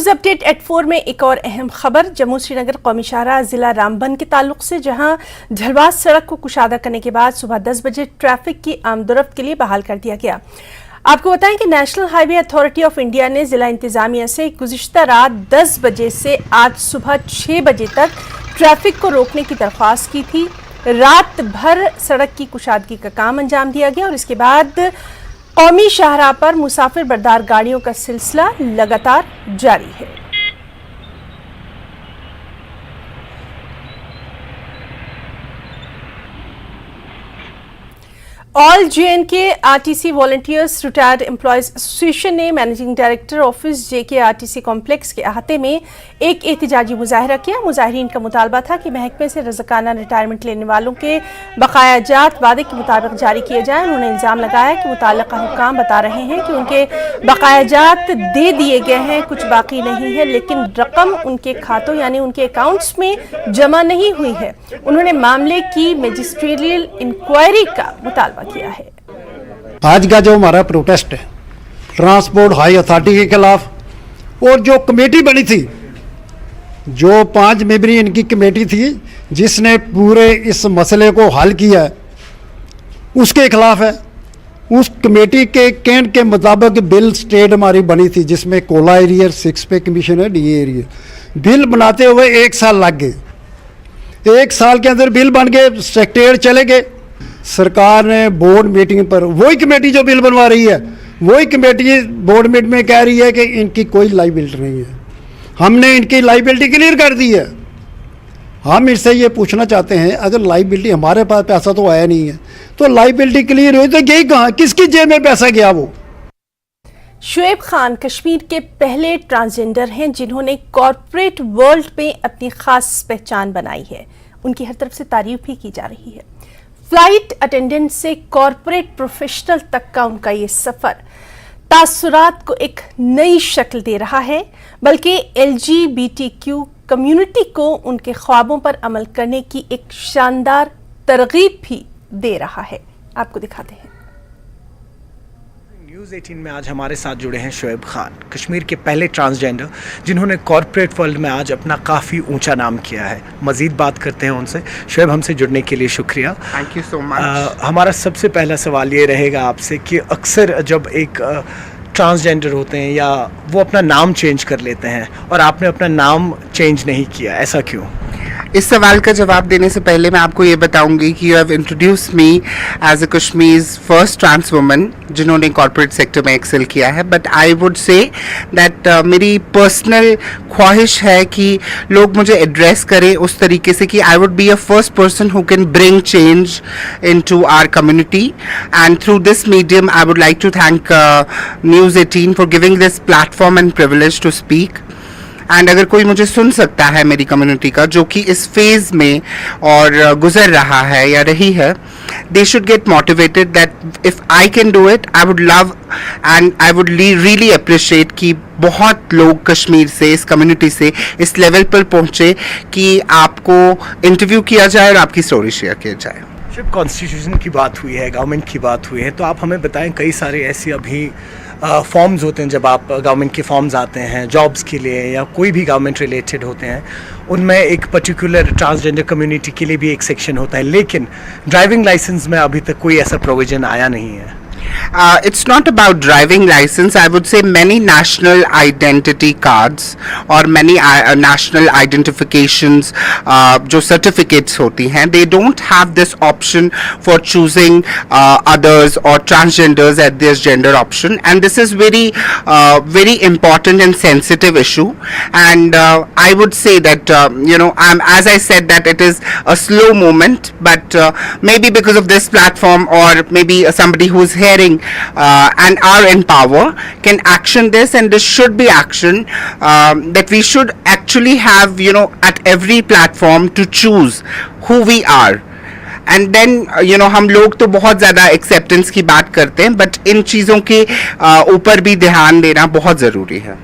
News update eight 4 में एक और अहम खबर जम्मू श्रीनगर कौमी शाहराह जिला रामबन के ताल्लुक से, जहां झलवास सड़क को कुशादा करने के बाद सुबह 10 बजे ट्रैफिक की आमदोरफ्त के लिए बहाल कर दिया गया। आपको बताएं कि national highway authority of India ने जिला इंतजामिया से गुज़िश्ता रात 10 बजे से आज सुबह 6 बजे तक ट्रैफिक को रोकने की दरख्वास्त की थी। रात भर सड़क की कुशादगी का काम अंजाम दिया गया और इसके बाद कौमी शाहराह पर मुसाफिर बरदार गाड़ियों का सिलसिला लगातार जारी है। All JNK RTC volunteers retired employees association ने managing director office JK RTC complex के अहाते में एक एहतजाजी मुजाहरा किया। मुजाहिरीन का मुतालबा था कि महकमे से रज़ाकाना रिटायरमेंट लेने वालों के बकायाजात वादे के मुताबिक जारी किए जाएं। उन्होंने इल्ज़ाम लगाया कि मुताल्लिका हुक्काम बता रहे हैं कि उनके बकायाजात दे दिए गए हैं, कुछ बाकी नहीं है, लेकिन रकम उनके खातों यानी उनके अकाउंट्स में जमा नहीं हुई है। उन्होंने मामले की मजिस्ट्रियल इंक्वायरी का मुतालबा किया है। आज का जो हमारा प्रोटेस्ट है ट्रांसपोर्ट हाई अथॉरिटी के खिलाफ, और जो कमेटी बनी थी, जो 5 मेंबरी इनकी कमेटी थी जिसने पूरे इस मसले को हल किया है, उसके खिलाफ है। उस कमेटी के कहने के मुताबिक बिल स्टेट हमारी बनी थी जिसमें कोला एरियर 6 पे कमीशन है, DA एरियर। बिल बनाते हुए 1 साल लग गए। 1 साल के अंदर बिल बन गए, सेक्रेटरीट चले गए। सरकार ने बोर्ड मीटिंग पर वही कमेटी जो बिल बनवा रही है, वही कमेटी बोर्ड मीटिंग में कह रही है कि इनकी कोई लाइबिलिटी नहीं है। हमने इनकी लाइबिलिटी क्लियर कर दी है। हम इससे ये पूछना चाहते हैं, अगर लाइबिलिटी, हमारे पास पैसा तो आया नहीं है, तो लाइबिलिटी क्लियर हुई तो गई कहाँ, किसकी जेब में पैसा गया? वो शुएब खान कश्मीर के पहले ट्रांसजेंडर हैं जिन्होंने कॉरपोरेट वर्ल्ड में अपनी खास पहचान बनाई है। उनकी हर तरफ से तारीफ भी की जा रही है। फ्लाइट अटेंडेंट से कॉरपोरेट प्रोफेशनल तक का उनका ये सफर तासुरात को एक नई शक्ल दे रहा है, बल्कि LGBTQ कम्युनिटी को उनके ख्वाबों पर अमल करने की एक शानदार तरगीब भी दे रहा है। आपको दिखाते हैं। न्यूज़ 18 में आज हमारे साथ जुड़े हैं शुएब खान, कश्मीर के पहले ट्रांसजेंडर जिन्होंने कॉरपोरेट वर्ल्ड में आज अपना काफ़ी ऊंचा नाम किया है। मज़ीद बात करते हैं उनसे। शुएब, हमसे जुड़ने के लिए शुक्रिया। Thank you so much. हमारा सबसे पहला सवाल ये रहेगा आपसे कि अक्सर जब एक ट्रांसजेंडर होते हैं या वो अपना नाम चेंज कर लेते हैं और आपने अपना नाम चेंज नहीं किया, ऐसा क्यों? इस सवाल का जवाब देने से पहले मैं आपको ये बताऊंगी कि you have introduced me as a Kashmir's first trans woman जिन्होंने कॉर्पोरेट सेक्टर में एक्सेल किया है। But I would say that मेरी पर्सनल ख्वाहिश है कि लोग मुझे एड्रेस करें उस तरीके से कि I would be a first person who can bring change into our community. And through this medium I would like to thank news 18 for giving this platform and privilege to speak. And अगर कोई मुझे सुन सकता है मेरी community का, जो कि इस फेज़ में और गुजर रहा है या रही है, they should get motivated that if I can do it, I would love and I would really appreciate कि बहुत लोग कश्मीर से, इस कम्युनिटी से इस लेवल पर पहुँचे कि आपको इंटरव्यू किया जाए और आपकी स्टोरी शेयर किया जाए। जब कॉन्स्टिट्यूशन की बात हुई है, गवर्नमेंट की बात हुई है, तो आप हमें बताएं, कई सारे ऐसे अभी फॉर्म्स होते हैं, जब आप गवर्नमेंट के फॉर्म्स आते हैं जॉब्स के लिए या कोई भी गवर्नमेंट रिलेटेड होते हैं, उनमें एक पर्टिकुलर ट्रांसजेंडर कम्युनिटी के लिए भी एक सेक्शन होता है, लेकिन ड्राइविंग लाइसेंस में अभी तक कोई ऐसा प्रोविजन आया नहीं है। It's not about driving license. I would say many national identity cards or many national identifications, जो certificates होती हैं, they don't have this option for choosing others or transgenders at this gender option, and this is very important and sensitive issue. And I would say that as I said that it is a slow movement, but maybe because of this platform or maybe somebody who is hearing and are in power can action this, and this should be action that we should actually have at every platform to choose who we are. And then हम लोग तो बहुत ज़्यादा acceptance की बात करते हैं, but in चीज़ों के ऊपर भी ध्यान देना बहुत ज़रूरी है।